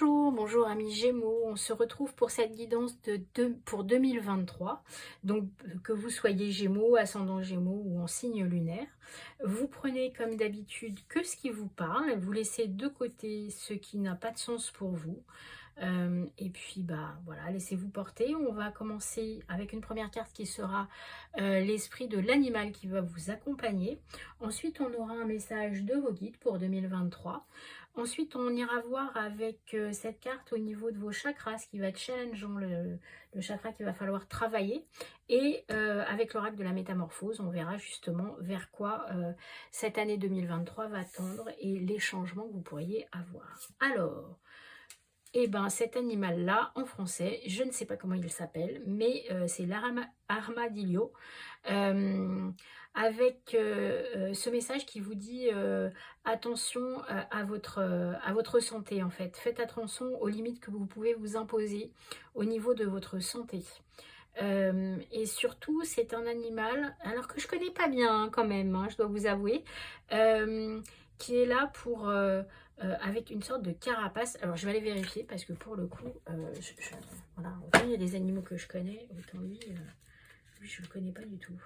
Bonjour amis Gémeaux, on se retrouve pour cette guidance pour 2023. Donc que vous soyez Gémeaux, ascendant Gémeaux ou en signe lunaire, vous prenez comme d'habitude que ce qui vous parle, vous laissez de côté ce qui n'a pas de sens pour vous. Et puis bah voilà, laissez-vous porter. On va commencer avec une première carte qui sera l'esprit de l'animal qui va vous accompagner. Ensuite on aura un message de vos guides pour 2023. Ensuite on ira voir avec cette carte au niveau de vos chakras, ce qui va être challengeant, le chakra qu'il va falloir travailler. Et avec l'oracle de la métamorphose, on verra justement vers quoi cette année 2023 va tendre et les changements que vous pourriez avoir. Alors, et ben cet animal-là, en français, je ne sais pas comment il s'appelle, mais c'est l'armadillo, avec ce message qui vous dit attention à votre santé en fait. Faites attention aux limites que vous pouvez vous imposer au niveau de votre santé. Et surtout, c'est un animal, alors que je connais pas bien hein, quand même, hein, je dois vous avouer, qui est là pour... avec une sorte de carapace. Alors je vais aller vérifier parce que pour le coup, voilà, il y a des animaux que je connais, autant lui je ne le connais pas du tout.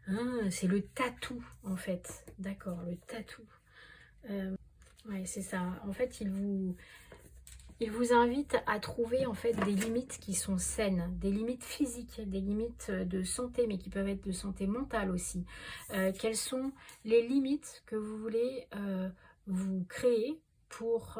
Ah, c'est le tatou en fait, d'accord, le tatou. Ouais, c'est ça. En fait, il vous invite à trouver en fait des limites qui sont saines, des limites physiques, des limites de santé, mais qui peuvent être de santé mentale aussi. Quelles sont les limites que vous voulez vous créer pour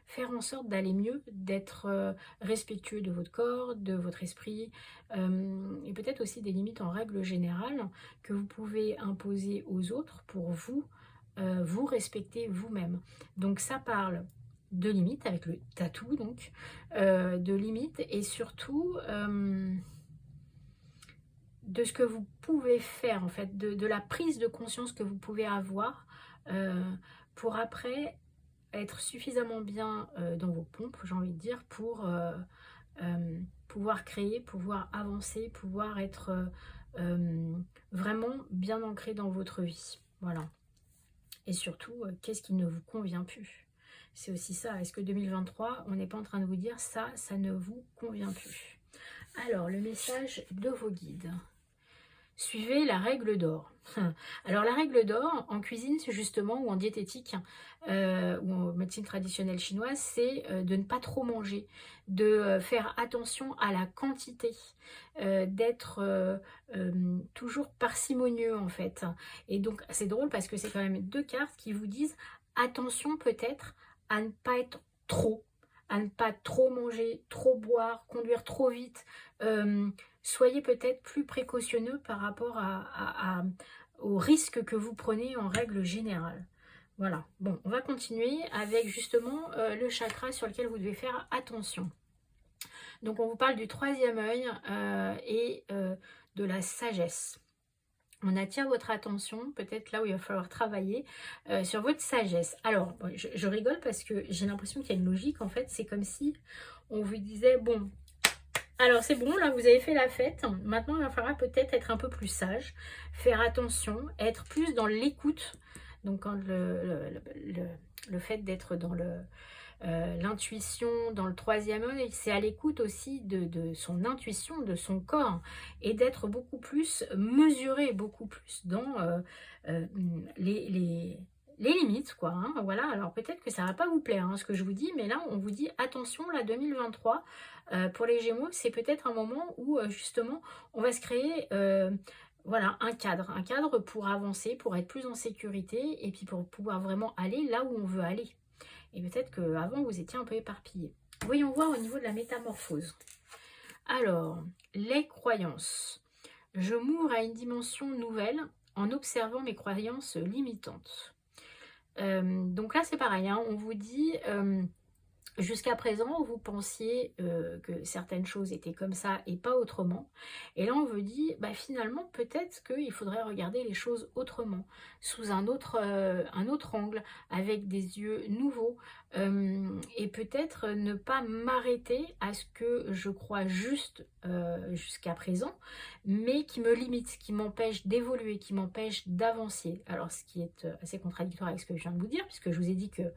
faire en sorte d'aller mieux, d'être respectueux de votre corps, de votre esprit, et peut-être aussi des limites en règle générale que vous pouvez imposer aux autres pour vous, vous respecter vous-même. Donc ça parle de limites, avec le tatou donc, de limites et surtout de ce que vous pouvez faire en fait, de la prise de conscience que vous pouvez avoir pour après être suffisamment bien dans vos pompes, j'ai envie de dire, pour pouvoir créer, pouvoir avancer, pouvoir être vraiment bien ancré dans votre vie. Voilà. Et surtout, qu'est-ce qui ne vous convient plus? C'est aussi ça. Est-ce que 2023, on n'est pas en train de vous dire ça, ça ne vous convient plus? Alors, le message de vos guides. Suivez la règle d'or. Alors, la règle d'or, en cuisine, c'est justement, ou en diététique, ou en médecine traditionnelle chinoise, c'est de ne pas trop manger, de faire attention à la quantité, d'être toujours parcimonieux, en fait. Et donc, c'est drôle parce que c'est quand même deux cartes qui vous disent attention peut-être à ne pas être trop, à ne pas trop manger, trop boire, conduire trop vite, soyez peut-être plus précautionneux par rapport aux risques que vous prenez en règle générale. Voilà, bon, on va continuer avec justement le chakra sur lequel vous devez faire attention. Donc on vous parle du troisième œil et de la sagesse. On attire votre attention, peut-être là où il va falloir travailler, sur votre sagesse. Alors, je rigole parce que j'ai l'impression qu'il y a une logique, en fait, c'est comme si on vous disait, bon, alors c'est bon, là vous avez fait la fête, maintenant il va falloir peut-être être un peu plus sage, faire attention, être plus dans l'écoute, donc quand le fait d'être dans l'intuition, dans le troisième œil, c'est à l'écoute aussi de son intuition, de son corps, et d'être beaucoup plus mesuré, beaucoup plus dans les limites, quoi. Hein, voilà, alors peut-être que ça va pas vous plaire, hein, ce que je vous dis, mais là, on vous dit, attention, là, 2023, pour les Gémeaux, c'est peut-être un moment où, justement, on va se créer... voilà, un cadre pour avancer, pour être plus en sécurité, et puis pour pouvoir vraiment aller là où on veut aller. Et peut-être qu'avant, vous étiez un peu éparpillé. Voyons voir au niveau de la métamorphose. Alors, les croyances. Je m'ouvre à une dimension nouvelle en observant mes croyances limitantes. Donc là, c'est pareil. Hein, on vous dit, Jusqu'à présent, vous pensiez que certaines choses étaient comme ça et pas autrement. Et là, on vous dit, bah, finalement, peut-être qu'il faudrait regarder les choses autrement, sous un autre angle, avec des yeux nouveaux. Et peut-être ne pas m'arrêter à ce que je crois juste jusqu'à présent, mais qui me limite, qui m'empêche d'évoluer, qui m'empêche d'avancer. Alors, ce qui est assez contradictoire avec ce que je viens de vous dire, puisque je vous ai dit que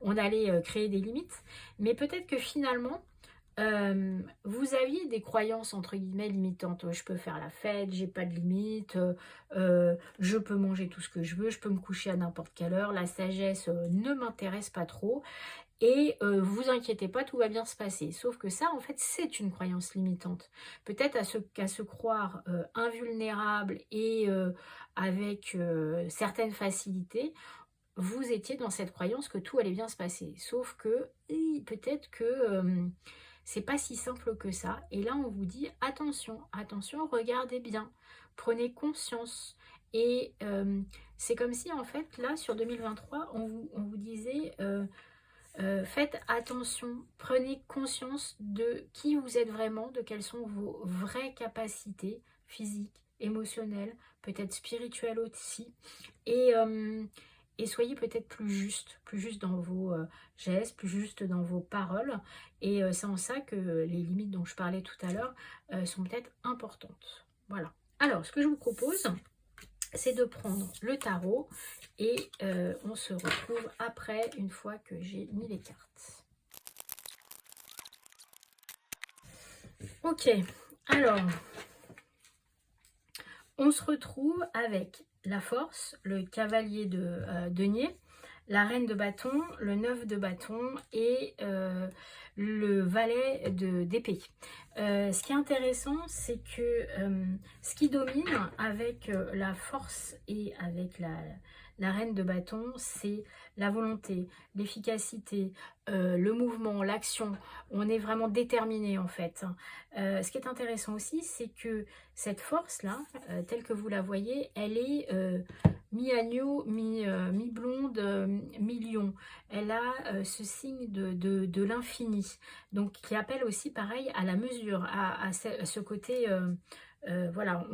on allait créer des limites. Mais peut-être que finalement, vous aviez des croyances entre guillemets limitantes. Je peux faire la fête, j'ai pas de limite, je peux manger tout ce que je peux me coucher à n'importe quelle heure, la sagesse ne m'intéresse pas trop. Et vous inquiétez pas, tout va bien se passer. Sauf que ça, en fait, c'est une croyance limitante. Peut-être qu'à se croire invulnérable et avec certaines facilités, vous étiez dans cette croyance que tout allait bien se passer. Sauf que peut-être que c'est pas si simple que ça. Et là, on vous dit attention, attention, regardez bien, prenez conscience. Et c'est comme si, en fait, là, sur 2023, on vous disait faites attention, prenez conscience de qui vous êtes vraiment, de quelles sont vos vraies capacités physiques, émotionnelles, peut-être spirituelles aussi. Et, et soyez peut-être plus juste dans vos gestes, plus juste dans vos paroles. Et c'est en ça que les limites dont je parlais tout à l'heure sont peut-être importantes. Voilà. Alors, ce que je vous propose, c'est de prendre le tarot et on se retrouve après, une fois que j'ai mis les cartes. Ok, alors, on se retrouve avec la force, le cavalier de denier, la reine de bâton, le 9 de bâton et le valet d'épée. Ce qui est intéressant, c'est que ce qui domine avec la force et avec la reine de bâton, c'est la volonté, l'efficacité, le mouvement, l'action. On est vraiment déterminé en fait. Ce qui est intéressant aussi, c'est que cette force-là, telle que vous la voyez, elle est mi-agneau, mi-blonde, mi-lion. Elle a ce signe de l'infini, donc qui appelle aussi pareil à la mesure, à ce côté, voilà,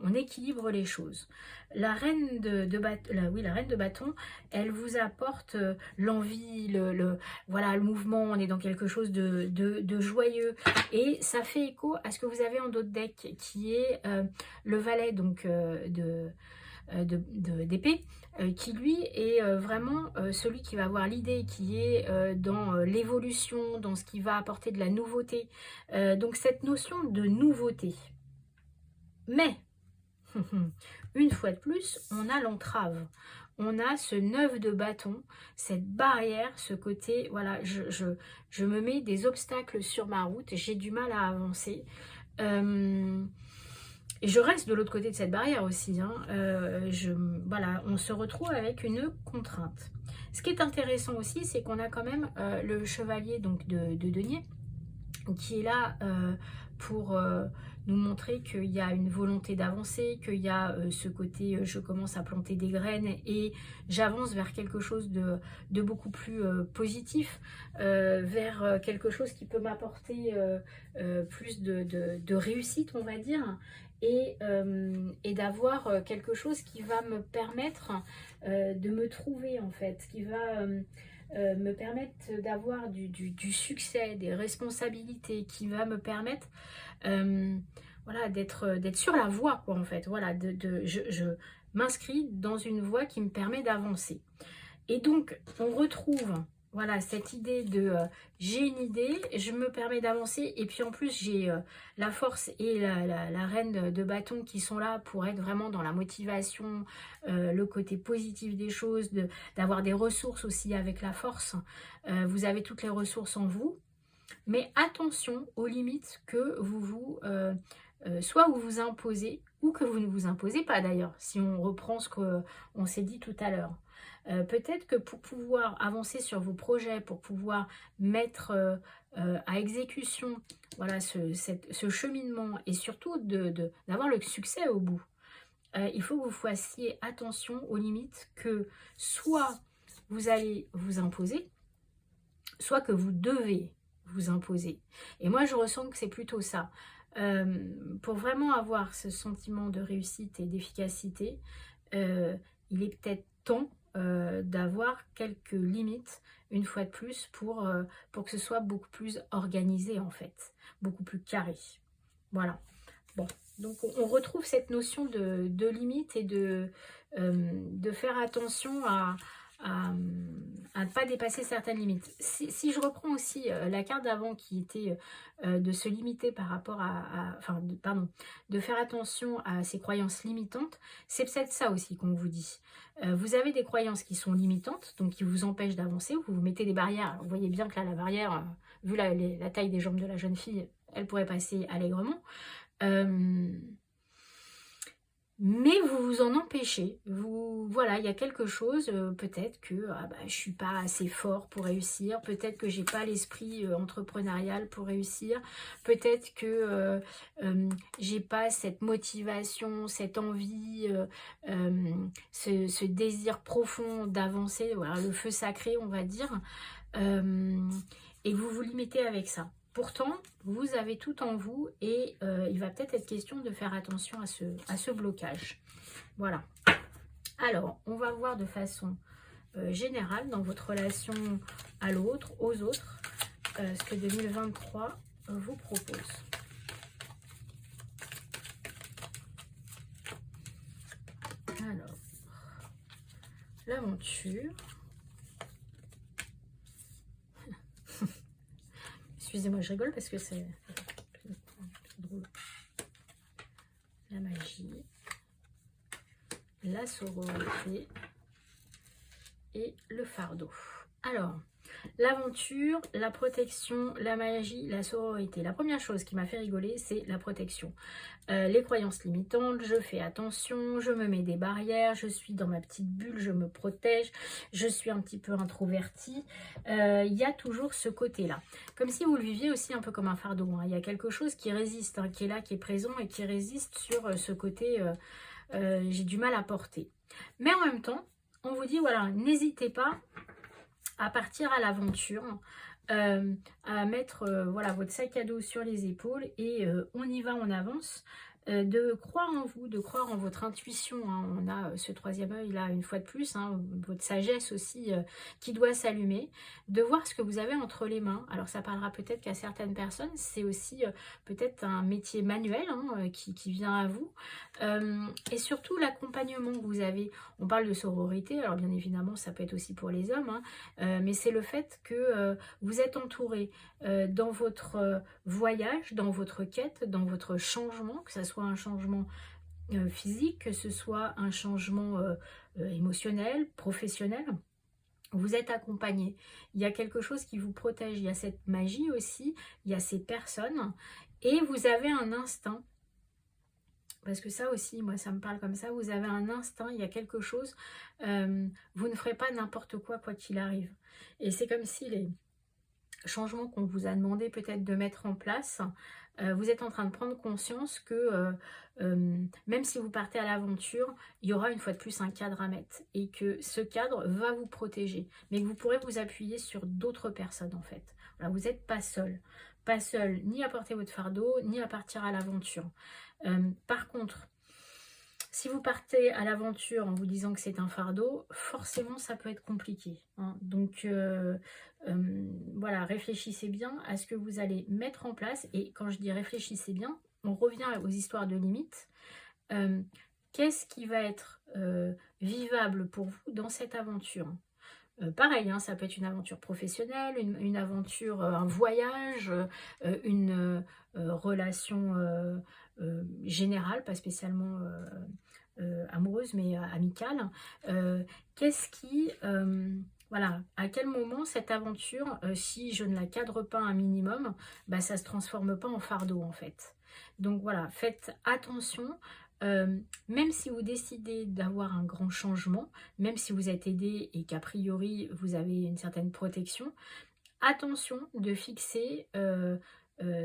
on équilibre les choses. La reine la reine de bâton, elle vous apporte l'envie, voilà, le mouvement, on est dans quelque chose de joyeux, et ça fait écho à ce que vous avez en dos de deck, qui est le valet donc d'épée, qui lui est vraiment celui qui va avoir l'idée, qui est dans l'évolution, dans ce qui va apporter de la nouveauté. Donc cette notion de nouveauté. Mais, une fois de plus, on a l'entrave. On a ce 9 de bâton, cette barrière, ce côté, voilà, je me mets des obstacles sur ma route, j'ai du mal à avancer. Et je reste de l'autre côté de cette barrière aussi. Hein. Voilà, on se retrouve avec une contrainte. Ce qui est intéressant aussi, c'est qu'on a quand même le chevalier donc de denier, qui est là pour nous montrer qu'il y a une volonté d'avancer, qu'il y a ce côté je commence à planter des graines et j'avance vers quelque chose de beaucoup plus positif, vers quelque chose qui peut m'apporter plus de réussite, on va dire, et d'avoir quelque chose qui va me permettre de me trouver en fait, qui va me permettre d'avoir du succès, des responsabilités, qui va me permettre voilà, d'être sur la voie, quoi, en fait. Voilà, je m'inscris dans une voie qui me permet d'avancer. Et donc, on retrouve voilà, cette idée de j'ai une idée, je me permets d'avancer, et puis en plus j'ai la force et la reine de bâton qui sont là pour être vraiment dans la motivation, le côté positif des choses, d'avoir des ressources aussi avec la force. Vous avez toutes les ressources en vous, mais attention aux limites que soit vous vous imposez, ou que vous ne vous imposez pas d'ailleurs, si on reprend ce qu'on s'est dit tout à l'heure. Peut-être que pour pouvoir avancer sur vos projets, pour pouvoir mettre à exécution voilà, ce cheminement, et surtout d'avoir le succès au bout, il faut que vous fassiez attention aux limites que soit vous allez vous imposer, soit que vous devez vous imposer. Et moi, je ressens que c'est plutôt ça. Pour vraiment avoir ce sentiment de réussite et d'efficacité, il est peut-être temps d'avoir quelques limites, une fois de plus, pour que ce soit beaucoup plus organisé, en fait, beaucoup plus carré. Voilà. Bon, donc on retrouve cette notion de limite et de faire attention à, à ne pas dépasser certaines limites. Si je reprends aussi la carte d'avant qui était de se limiter par rapport enfin, pardon, de faire attention à ses croyances limitantes, c'est peut-être ça aussi qu'on vous dit. Vous avez des croyances qui sont limitantes, donc qui vous empêchent d'avancer, vous vous mettez des barrières. Alors, vous voyez bien que là, la barrière, vu la taille des jambes de la jeune fille, elle pourrait passer allègrement. Mais vous vous en empêchez. Voilà, il y a quelque chose, peut-être que je ne suis pas assez fort pour réussir, peut-être que j'ai pas l'esprit entrepreneurial pour réussir, peut-être que j'ai pas cette motivation, cette envie, ce désir profond d'avancer, voilà, le feu sacré, on va dire, et vous vous limitez avec ça. Pourtant, vous avez tout en vous et il va peut-être être question de faire attention à ce blocage. Voilà. Alors, on va voir de façon générale dans votre relation à l'autre, aux autres, ce que 2023 vous propose. Alors, l'aventure. Excusez-moi, je rigole parce que c'est drôle. La magie, la sororité et le fardeau. Alors, l'aventure, la protection, la magie, la sororité. La première chose qui m'a fait rigoler, c'est la protection. Les croyances limitantes, je fais attention, je me mets des barrières, je suis dans ma petite bulle, je me protège, je suis un petit peu introvertie. Il y a toujours ce côté-là. Comme si vous le viviez aussi un peu comme un fardeau. Hein. Il y a quelque chose qui résiste, hein, qui est là, qui est présent et qui résiste sur ce côté j'ai du mal à porter. Mais en même temps, on vous dit, voilà, n'hésitez pas à partir à l'aventure, à mettre voilà, votre sac à dos sur les épaules et on y va, on avance. De croire en vous, de croire en votre intuition. Hein. On a ce troisième œil là, une fois de plus, hein, votre sagesse aussi qui doit s'allumer, de voir ce que vous avez entre les mains. Alors ça parlera peut-être qu'à certaines personnes, c'est aussi peut-être un métier manuel hein, qui vient à vous. Et surtout l'accompagnement que vous avez. On parle de sororité, alors bien évidemment ça peut être aussi pour les hommes, hein, mais c'est le fait que vous êtes entouré dans votre voyage, dans votre quête, dans votre changement, que ce soit un changement physique, que ce soit un changement émotionnel, professionnel. Vous êtes accompagné. Il y a quelque chose qui vous protège. Il y a cette magie aussi, il y a ces personnes et vous avez un instinct. Parce que ça aussi, moi, ça me parle comme ça. Vous avez un instinct, il y a quelque chose. Vous ne ferez pas n'importe quoi, quoi qu'il arrive. Et c'est comme si les changements qu'on vous a demandé peut-être de mettre en place, vous êtes en train de prendre conscience que même si vous partez à l'aventure, il y aura une fois de plus un cadre à mettre. Et que ce cadre va vous protéger. Mais que vous pourrez vous appuyer sur d'autres personnes, en fait. Voilà, vous n'êtes pas seul. Pas seul ni à porter votre fardeau, ni à partir à l'aventure. Par contre, si vous partez à l'aventure en vous disant que c'est un fardeau, forcément ça peut être compliqué. Hein. Donc voilà, réfléchissez bien à ce que vous allez mettre en place. Et quand je dis réfléchissez bien, on revient aux histoires de limites. Qu'est-ce qui va être vivable pour vous dans cette aventure ? Pareil, hein, ça peut être une aventure professionnelle, une aventure, un voyage, une relation générale, pas spécialement amoureuse, mais amicale. Qu'est-ce qui... voilà, à quel moment cette aventure, si je ne la cadre pas un minimum, bah, ça ne se transforme pas en fardeau en fait. Donc voilà, faites attention. Même si vous décidez d'avoir un grand changement, même si vous êtes aidé et qu'a priori vous avez une certaine protection, attention de fixer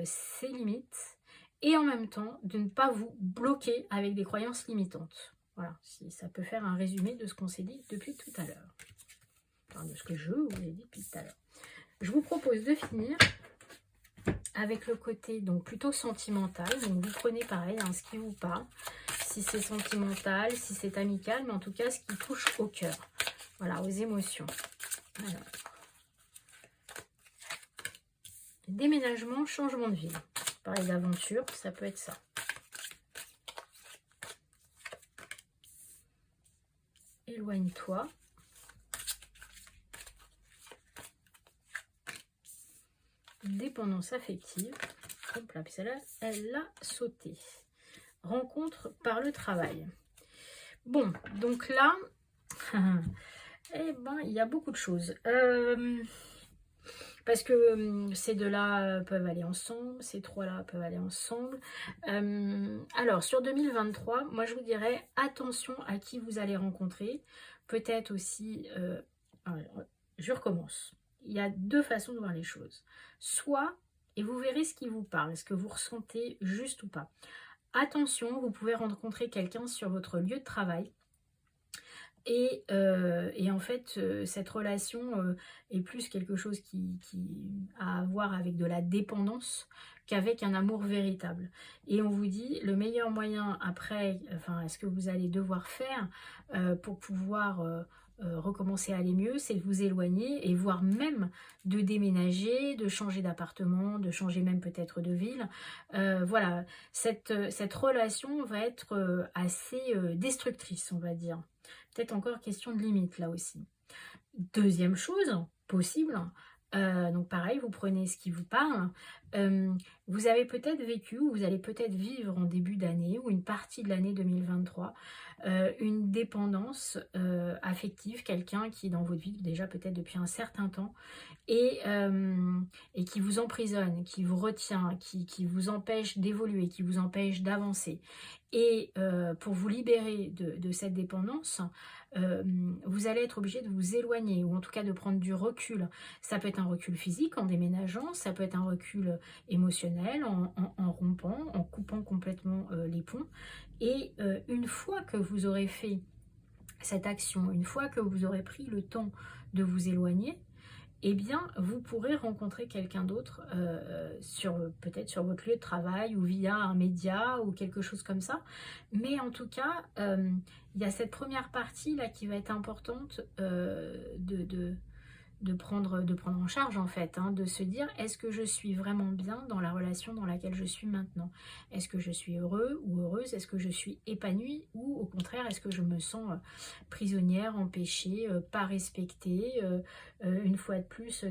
ses limites et en même temps de ne pas vous bloquer avec des croyances limitantes. Voilà, si ça peut faire un résumé de ce qu'on s'est dit depuis tout à l'heure. Enfin, de ce que je vous ai dit depuis tout à l'heure. Je vous propose de finir avec le côté donc plutôt sentimental. Donc vous prenez pareil, hein, ce qui vous parle, si c'est sentimental, si c'est amical, mais en tout cas ce qui touche au cœur, voilà, aux émotions. Alors, déménagement, changement de ville. Pareil, d'aventure, ça peut être ça. Éloigne-toi. Dépendance affective. Hop là, puis celle-là, elle l'a sauté. Rencontre par le travail. Bon, donc là, eh ben, il y a beaucoup de choses. Parce que ces deux-là peuvent aller ensemble, ces trois-là peuvent aller ensemble. Alors, sur 2023, moi je vous dirais attention à qui vous allez rencontrer. Peut-être aussi, je recommence. Il y a deux façons de voir les choses. Soit, et vous verrez ce qui vous parle, ce que vous ressentez juste ou pas. Attention, vous pouvez rencontrer quelqu'un sur votre lieu de travail. Et en fait, cette relation est plus quelque chose qui a à voir avec de la dépendance qu'avec un amour véritable. Et on vous dit, le meilleur moyen après, enfin, ce que vous allez devoir faire pour pouvoir recommencer à aller mieux, c'est de vous éloigner et voire même de déménager, de changer d'appartement, de changer même peut-être de ville. Voilà, cette relation va être assez destructrice, on va dire. Peut-être encore question de limite là aussi. Deuxième chose possible, donc pareil, vous prenez ce qui vous parle. Vous avez peut-être vécu, ou vous allez peut-être vivre en début d'année ou une partie de l'année 2023, une dépendance affective, quelqu'un qui est dans votre vie déjà peut-être depuis un certain temps et qui vous emprisonne, qui vous retient, qui vous empêche d'évoluer, qui vous empêche d'avancer. Et pour vous libérer de cette dépendance, vous allez être obligé de vous éloigner ou en tout cas de prendre du recul. Ça peut être un recul physique en déménageant, ça peut être un recul émotionnel en rompant, en coupant complètement les ponts. Et une fois que vous aurez fait cette action, une fois que vous aurez pris le temps de vous éloigner, eh bien, vous pourrez rencontrer quelqu'un d'autre peut-être sur votre lieu de travail ou via un média ou quelque chose comme ça. Mais en tout cas, il y a cette première partie là qui va être importante de prendre en charge en fait, hein, de se dire est-ce que je suis vraiment bien dans la relation dans laquelle je suis maintenant? Est-ce que je suis heureux ou heureuse? Est-ce que je suis épanouie ou au contraire est-ce que je me sens prisonnière, empêchée, pas respectée, une fois de plus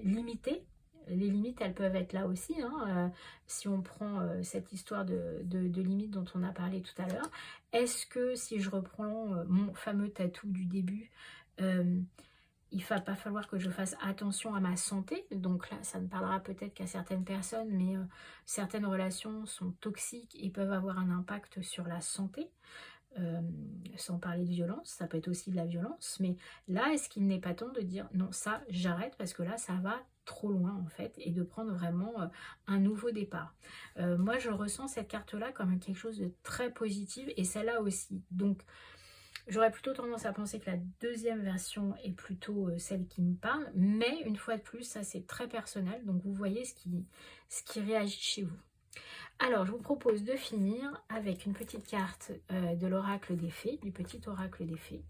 limitée? Les limites, elles peuvent être là aussi, hein, si on prend cette histoire de limites dont on a parlé tout à l'heure. Est-ce que si je reprends mon fameux tatou du début, il va pas falloir que je fasse attention à ma santé, donc là ça ne parlera peut-être qu'à certaines personnes, mais certaines relations sont toxiques et peuvent avoir un impact sur la santé, sans parler de violence, ça peut être aussi de la violence, mais là est-ce qu'il n'est pas temps de dire non, ça j'arrête parce que là ça va trop loin en fait, et de prendre vraiment un nouveau départ. Moi je ressens cette carte là comme quelque chose de très positif et celle-là aussi, donc j'aurais plutôt tendance à penser que la deuxième version est plutôt celle qui me parle, mais une fois de plus, ça c'est très personnel, donc vous voyez ce qui réagit chez vous. Alors, je vous propose de finir avec une petite carte de l'oracle des fées, du petit oracle des fées.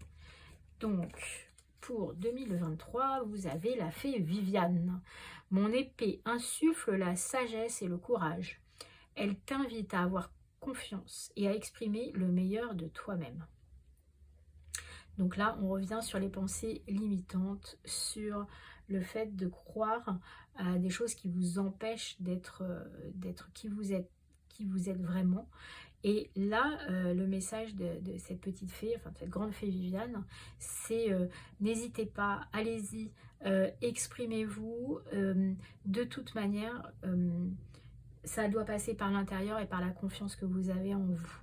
Donc, pour 2023, vous avez la fée Viviane. Mon épée insuffle la sagesse et le courage. Elle t'invite à avoir confiance et à exprimer le meilleur de toi-même. Donc là, on revient sur les pensées limitantes, sur le fait de croire à des choses qui vous empêchent d'être qui vous êtes vraiment. Et là, le message de cette petite fée, enfin de cette grande fée Viviane, c'est n'hésitez pas, allez-y, exprimez-vous. De toute manière, ça doit passer par l'intérieur et par la confiance que vous avez en vous.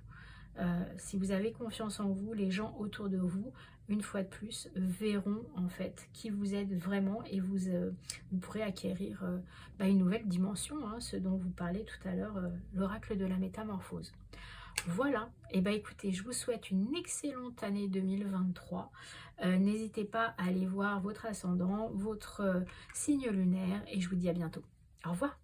Si vous avez confiance en vous, les gens autour de vous, une fois de plus, verront en fait qui vous êtes vraiment et vous pourrez acquérir une nouvelle dimension, hein, ce dont vous parlez tout à l'heure, l'oracle de la métamorphose. Voilà, et bah écoutez, je vous souhaite une excellente année 2023. N'hésitez pas à aller voir votre ascendant, votre signe lunaire, et je vous dis à bientôt. Au revoir.